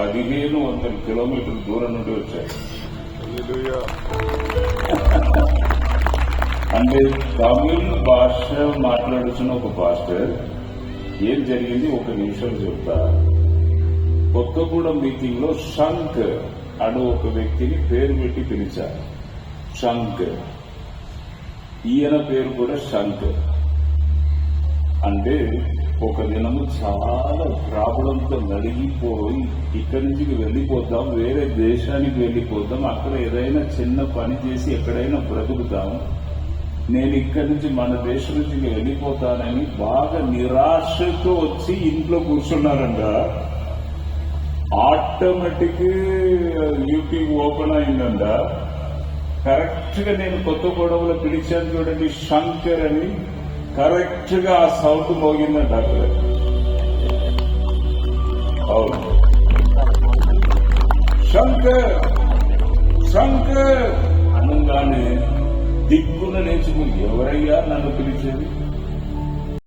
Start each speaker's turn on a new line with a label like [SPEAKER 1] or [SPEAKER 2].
[SPEAKER 1] 1500 కిలోమీటర్ల దూరం నుండి వచ్చాయి. అంటే తమిళ్ భాష మాట్లాడుతున్న ఒక పాస్టర్ ఏం జరిగింది ఒక నిమిషం చెప్తా. కొత్తగూడెం మీటింగ్ లో శంక్ అను ఒక వ్యక్తిని పేరు పెట్టి పిలిచారు. శంక్, ఈయన పేరు కూడా శంక్. అంటే ఒక దినము చాలా ప్రాబ్లంతో నలిగిపోయి ఇక్కడి నుంచి వెళ్ళిపోతాం, వేరే దేశానికి వెళ్ళిపోతాం, అక్కడ ఏదైనా చిన్న పని చేసి ఎక్కడైనా బ్రతుకుతాం, నేను ఇక్కడి నుంచి మన దేశం నుంచి వెళ్ళిపోతానని బాగా నిరాశతో వచ్చి ఇంట్లో కూర్చున్నారంట. ఆటోమేటిక్ యూట్యూబ్ ఓపెన్ అయిందంట. కరెక్ట్ గా నేను కొత్తగూడెంలో పిలిచాను చూడండి శంకర్ అని, కరెక్ట్ గా ఆ సౌండ్ మోగిందంట అక్కడ. అవును, శంకర్ శంకర్ అనగానే దిక్కున నేర్చుకుని ఎవరయ్యా నన్ను పిలిచేది,